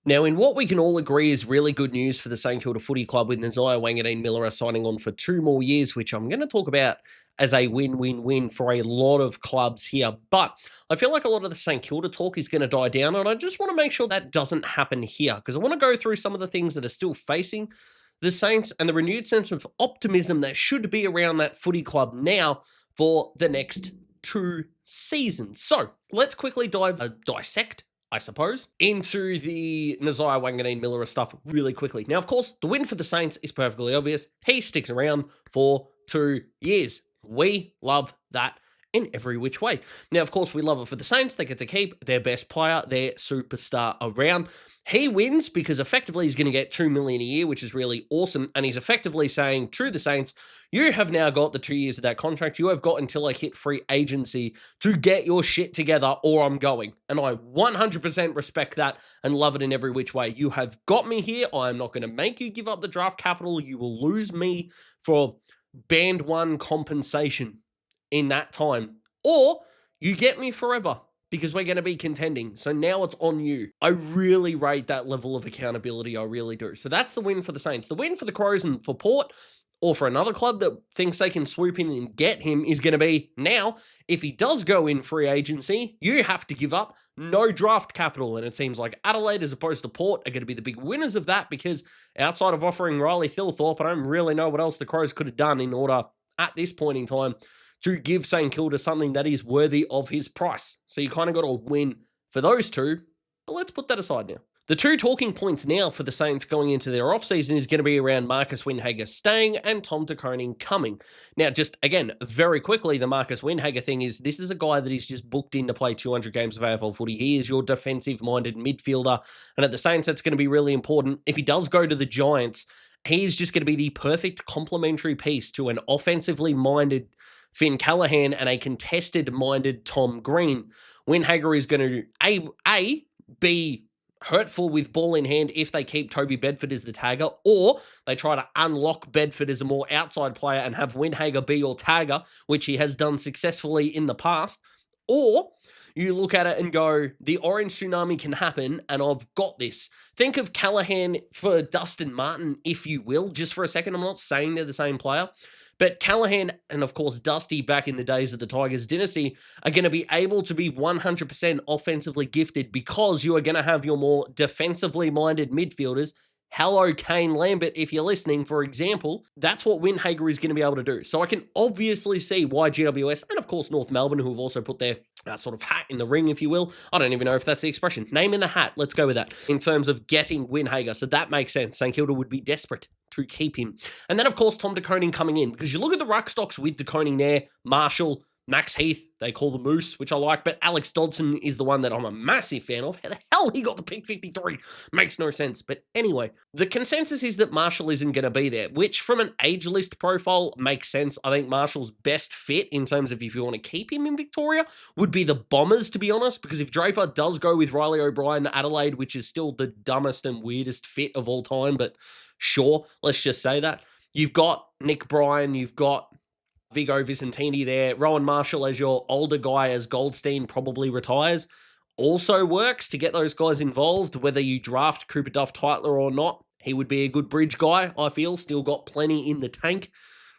Now, in what we can all agree is really good news for the St. Kilda Footy Club with Nasiah Wanganeen-Milera signing on for 2 more years, which I'm going to talk about as a win-win-win for a lot of clubs here. But I feel like a lot of the St. Kilda talk is going to die down, and I just want to make sure that doesn't happen here, because I want to go through some of the things that are still facing the Saints and the renewed sense of optimism that should be around that footy club now for the next 2 seasons. So let's quickly dissect, I suppose, into the Nasiah Wanganeen-Milera stuff really quickly. Now, of course, the win for the Saints is perfectly obvious. He sticks around for 2 years. We love that in every which way. Now, of course, we love it for the Saints. They get to keep their best player, their superstar around. He wins because effectively he's going to get $2 million a year, which is really awesome. And he's effectively saying to the Saints, you have now got the 2 years of that contract. You have got until I hit free agency to get your shit together or I'm going. And I 100% respect that and love it in every which way. You have got me here. I am not going to make you give up the draft capital. You will lose me for band 1 compensation in that time. Or you get me forever, because we're going to be contending. So now it's on you. I really rate that level of accountability. I really do. So that's the win for the Saints. The win for the Crows and for Port, or for another club that thinks they can swoop in and get him, is going to be now, if he does go in free agency, you have to give up no draft capital. And it seems like Adelaide, as opposed to Port, are going to be the big winners of that, because outside of offering Riley Thilthorpe, I don't really know what else the Crows could have done in order, at this point in time, to give St. Kilda something that is worthy of his price. So you kind of got to win for those two, but let's put that aside now. The 2 talking points now for the Saints going into their offseason is going to be around Marcus Windhager staying and Tom De Koning coming. Now, just again, very quickly, the Marcus Windhager thing is, this is a guy that is just booked in to play 200 games of AFL footy. He is your defensive-minded midfielder, and at the Saints, that's going to be really important. If he does go to the Giants, he is just going to be the perfect complementary piece to an offensively-minded Finn Callaghan and a contested-minded Tom Green. Windhager is going to, be hurtful with ball in hand if they keep Toby Bedford as the tagger, or they try to unlock Bedford as a more outside player and have Windhager be your tagger, which he has done successfully in the past, or you look at it and go, the orange tsunami can happen, and I've got this. Think of Callaghan for Dustin Martin, if you will, just for a second. I'm not saying they're the same player, but Callaghan and, of course, Dusty back in the days of the Tigers dynasty are going to be able to be 100% offensively gifted, because you are going to have your more defensively minded midfielders. Hello, Kane Lambert, if you're listening, for example. That's what Windhager is going to be able to do. So I can obviously see why GWS and, of course, North Melbourne, who have also put their sort of hat in the ring, if you will. I don't even know if that's the expression. Name in the hat. Let's go with that. In terms of getting Windhager. So that makes sense. St. Kilda would be desperate to keep him. And then, of course, Tom De Koning coming in, because you look at the ruck stocks with De Koning there, Marshall, Max Heath, they call the Moose, which I like, but Alex Dodson is the one that I'm a massive fan of. How the hell he got the pick 53? Makes no sense. But anyway, the consensus is that Marshall isn't going to be there, which from an age list profile makes sense. I think Marshall's best fit in terms of if you want to keep him in Victoria would be the Bombers, to be honest, because if Draper does go with Riley O'Brien to Adelaide, which is still the dumbest and weirdest fit of all time, but sure, let's just say that. You've got Nick Bryan, you've got Vigo Vicentini there. Rowan Marshall as your older guy as Goldstein probably retires also works to get those guys involved, whether you draft Cooper Duff Tytler or not. He would be a good bridge guy, I feel. Still got plenty in the tank.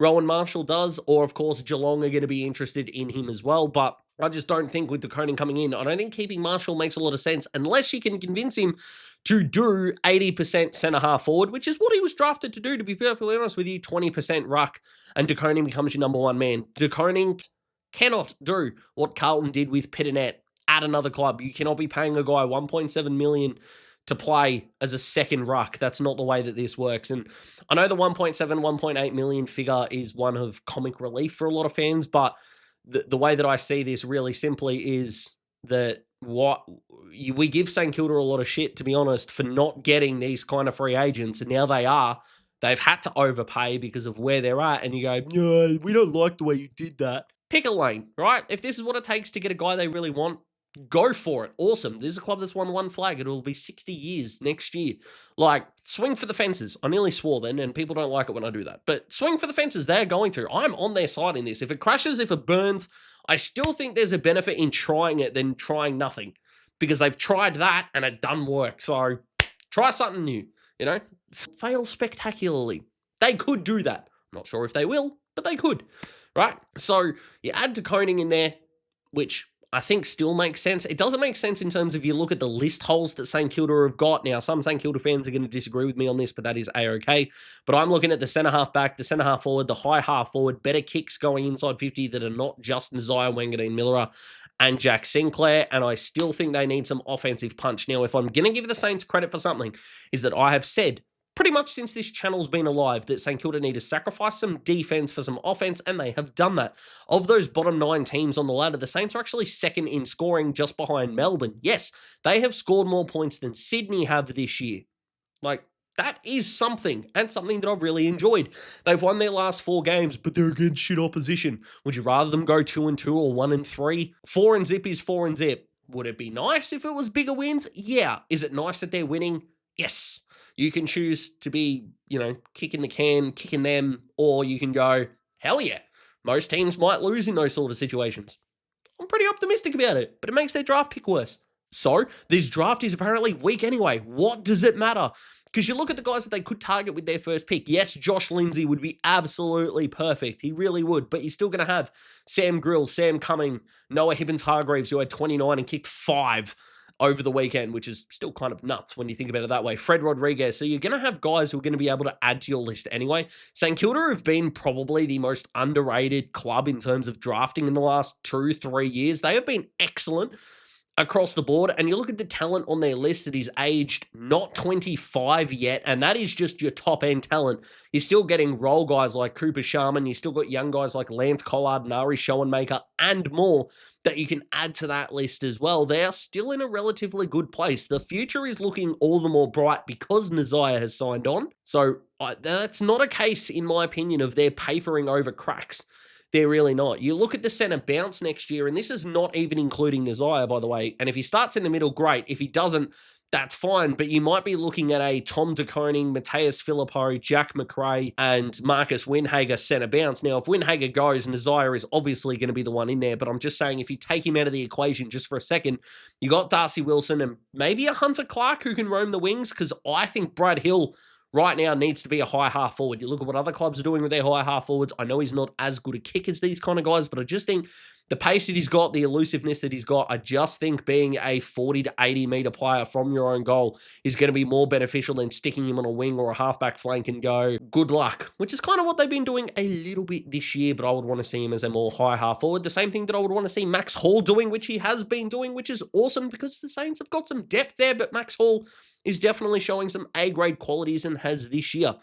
Rowan Marshall does, or of course Geelong are going to be interested in him as well, but I just don't think with De Koning coming in, I don't think keeping Marshall makes a lot of sense unless you can convince him to do 80% centre-half forward, which is what he was drafted to do, to be perfectly honest with you, 20% ruck, and De Koning becomes your number 1 man. De Koning cannot do what Carlton did with Pittonet at another club. You cannot be paying a guy $1.7 million to play as a second ruck. That's not the way that this works. And I know the 1.7, 1.8 million figure is one of comic relief for a lot of fans, but the way that I see this really simply is that we give St. Kilda a lot of shit, to be honest, for not getting these kind of free agents, and now they've had to overpay because of where they're at, and you go, no, we don't like the way you did that. Pick a lane, right? If this is what it takes to get a guy they really want, go for it. Awesome. This is a club that's won 1 flag. It'll be 60 years next year. Like, swing for the fences. I nearly swore then, and people don't like it when I do that. But swing for the fences. They're going to. I'm on their side in this. If it crashes, if it burns, I still think there's a benefit in trying it than trying nothing. Because they've tried that, and it doesn't work. So, Try something new, you know? Fail spectacularly. They could do that. Not sure if they will, but they could, right? So you add De Koning in there, which I think still makes sense. It doesn't make sense in terms of you look at the list holes that St. Kilda have got. Now, some St. Kilda fans are going to disagree with me on this, but that is A-okay. But I'm looking at the centre-half back, the centre-half forward, the high half forward, better kicks going inside 50 that are not just Nasiah Wanganeen-Milera and Jack Sinclair, and I still think they need some offensive punch. Now, if I'm going to give the Saints credit for something, is that I have said pretty much since this channel's been alive that St. Kilda need to sacrifice some defense for some offense, and they have done that. Of those bottom 9 teams on the ladder, the Saints are actually second in scoring just behind Melbourne. Yes, they have scored more points than Sydney have this year. Like, that is something, and something that I've really enjoyed. They've won their last 4 games, but they're against shit opposition. Would you rather them go 2-2 or 1-3? 4-zip is 4-zip. Would it be nice if it was bigger wins? Yeah. Is it nice that they're winning? Yes. You can choose to be, kicking the can, kicking them, or you can go, hell yeah. Most teams might lose in those sort of situations. I'm pretty optimistic about it, but it makes their draft pick worse. So, this draft is apparently weak anyway. What does it matter? Because you look at the guys that they could target with their first pick. Yes, Josh Lindsay would be absolutely perfect. He really would. But you're still going to have Sam Grill, Sam Cumming, Noah Hibbins-Hargreaves, who had 29 and kicked 5 over the weekend, which is still kind of nuts when you think about it that way. Fred Rodriguez. So you're going to have guys who are going to be able to add to your list anyway. St. Kilda have been probably the most underrated club in terms of drafting in the last 2-3 years. They have been excellent across the board, and you look at the talent on their list that is aged not 25 yet, and that is just your top-end talent. You're still getting role guys like Cooper Sharman, you still got young guys like Lance Collard, Nari Schoenmaker, and more that you can add to that list as well. They are still in a relatively good place. The future is looking all the more bright because Nasiah has signed on, so that's not a case, in my opinion, of they're papering over cracks. They're really not. You look at the centre bounce next year, and this is not even including Nasiah, by the way. And if he starts in the middle, great. If he doesn't, that's fine. But you might be looking at a Tom De Koning, Mateus Filippo, Jack McRae, and Marcus Windhager centre bounce. Now, if Windhager goes, Nasiah is obviously going to be the one in there. But I'm just saying, if you take him out of the equation just for a second, you got Darcy Wilson and maybe a Hunter Clark who can roam the wings, because I think Brad Hill right now needs to be a high half forward. You look at what other clubs are doing with their high half forwards. I know he's not as good a kick as these kind of guys, but I just think the pace that he's got, the elusiveness that he's got, I just think being a 40 to 80 meter player from your own goal is going to be more beneficial than sticking him on a wing or a halfback flank and go, good luck, which is kind of what they've been doing a little bit this year, but I would want to see him as a more high half forward. The same thing that I would want to see Max Hall doing, which he has been doing, which is awesome because the Saints have got some depth there, but Max Hall is definitely showing some A-grade qualities and has this year.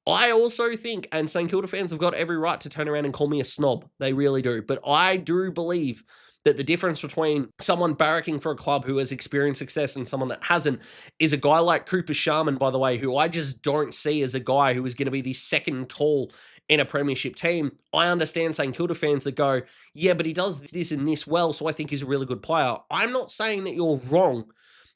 I also think, and St. Kilda fans have got every right to turn around and call me a snob. They really do. But I do believe that the difference between someone barracking for a club who has experienced success and someone that hasn't is a guy like Cooper Sharman, by the way, who I just don't see as a guy who is going to be the second tall in a premiership team. I understand St. Kilda fans that go, yeah, but he does this and this well, so I think he's a really good player. I'm not saying that you're wrong,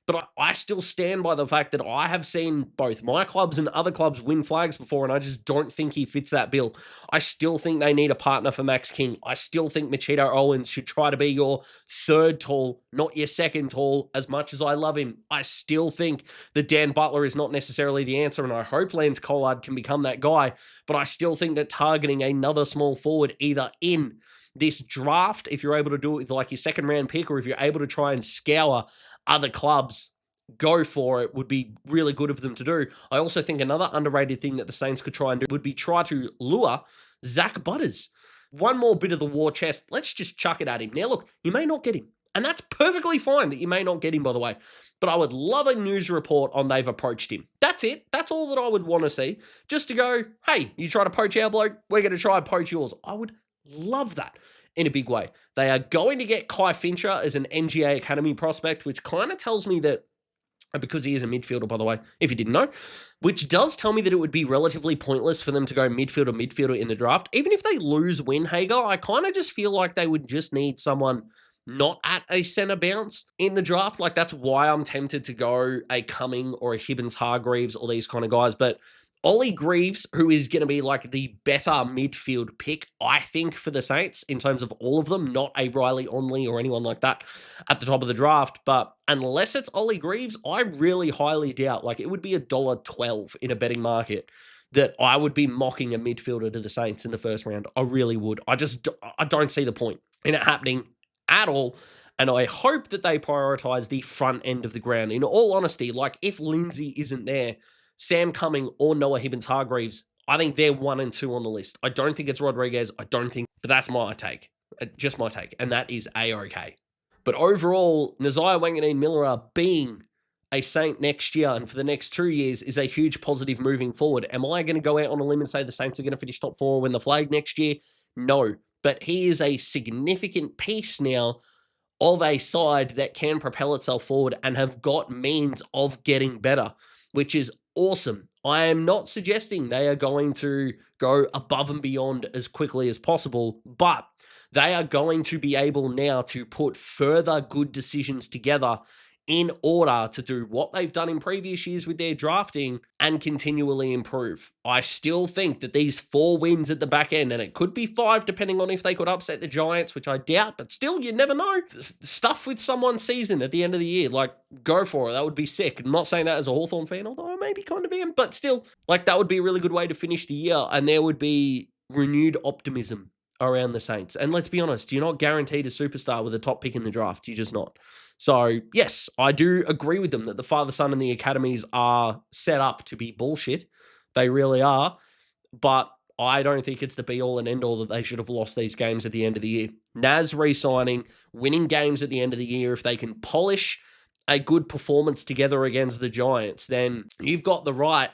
but I still stand by the fact that I have seen both my clubs and other clubs win flags before, and I just don't think he fits that bill. I still think they need a partner for Max King. I still think Machito Owens should try to be your third tall, not your second tall, as much as I love him. I still think that Dan Butler is not necessarily the answer, and I hope Lance Collard can become that guy, but I still think that targeting another small forward either in this draft, if you're able to do it with like your second round pick, or if you're able to try and scour other clubs, go for it, would be really good of them to do. I also think another underrated thing that the Saints could try and do would be try to lure Zach Butters. One more bit of the war chest. Let's just chuck it at him. Now, look, you may not get him. And that's perfectly fine that you may not get him, by the way. But I would love a news report on they've approached him. That's it. That's all that I would want to see. Just to go, hey, you try to poach our bloke, we're going to try and poach yours. I would love that in a big way. They are going to get Kai Fincher as an NGA Academy prospect, which kind of tells me that, because he is a midfielder, by the way, if you didn't know, which does tell me that it would be relatively pointless for them to go midfielder in the draft. Even if they lose Windhager, I kind of just feel like they would just need someone not at a centre bounce in the draft. Like, that's why I'm tempted to go a Cumming or a Hibbins Hargreaves or these kind of guys. But Ollie Greaves, who is going to be like the better midfield pick, I think, for the Saints in terms of all of them, not a Riley Onley or anyone like that at the top of the draft. But unless it's Ollie Greaves, I really highly doubt, like it would be $1.12 in a betting market that I would be mocking a midfielder to the Saints in the first round. I really would. I don't see the point in it happening at all. And I hope that they prioritize the front end of the ground. In all honesty, like if Lindsay isn't there, Sam Cumming or Noah Hibbins-Hargreaves, I think they're 1 and 2 on the list. I don't think it's Rodriguez. But that's my take. Just my take. And that is A-OK. But overall, Nasiah Wanganeen-Milera being a Saint next year and for the next 2 years is a huge positive moving forward. Am I going to go out on a limb and say the Saints are going to finish top 4 or win the flag next year? No. But he is a significant piece now of a side that can propel itself forward and have got means of getting better, which is awesome. I am not suggesting they are going to go above and beyond as quickly as possible, but they are going to be able now to put further good decisions together in order to do what they've done in previous years with their drafting and continually improve. I still think that these 4 wins at the back end, and it could be 5 depending on if they could upset the Giants, which I doubt, but still, you never know. Stuff with someone's season at the end of the year, like, go for it. That would be sick. I'm not saying that as a Hawthorn fan, although I maybe kind of am, but still, like, that would be a really good way to finish the year, and there would be renewed optimism around the Saints. And let's be honest, you're not guaranteed a superstar with a top pick in the draft. You're just not. So, yes, I do agree with them that the father-son and the academies are set up to be bullshit. They really are. But I don't think it's the be-all and end-all that they should have lost these games at the end of the year. Naz re-signing, winning games at the end of the year, if they can polish a good performance together against the Giants, then you've got the right.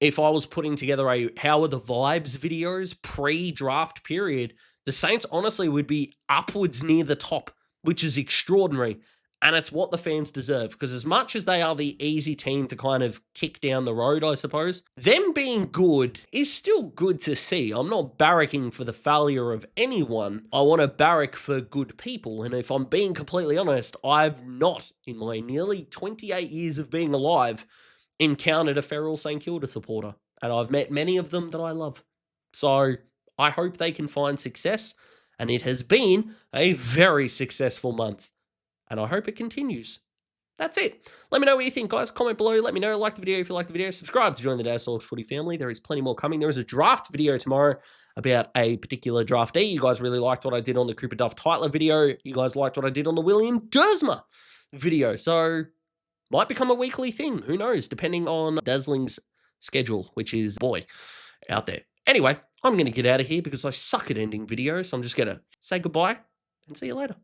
If I was putting together a How Are the Vibes videos pre-draft period, the Saints honestly would be upwards near the top, which is extraordinary. And it's what the fans deserve, because as much as they are the easy team to kind of kick down the road, I suppose, them being good is still good to see. I'm not barracking for the failure of anyone. I want to barrack for good people. And if I'm being completely honest, I've not, in my nearly 28 years of being alive, encountered a feral St. Kilda supporter. And I've met many of them that I love. So I hope they can find success. And it has been a very successful month. And I hope it continues. That's it. Let me know what you think, guys. Comment below. Let me know. Like the video if you like the video. Subscribe to join the Daz Talks Footy family. There is plenty more coming. There is a draft video tomorrow about a particular draftee. You guys really liked what I did on the Cooper Duff Titler video. You guys liked what I did on the William Dersma video. So, might become a weekly thing. Who knows? Depending on Dazzling's schedule, which is, boy, out there. Anyway, I'm going to get out of here because I suck at ending videos. So I'm just going to say goodbye and see you later.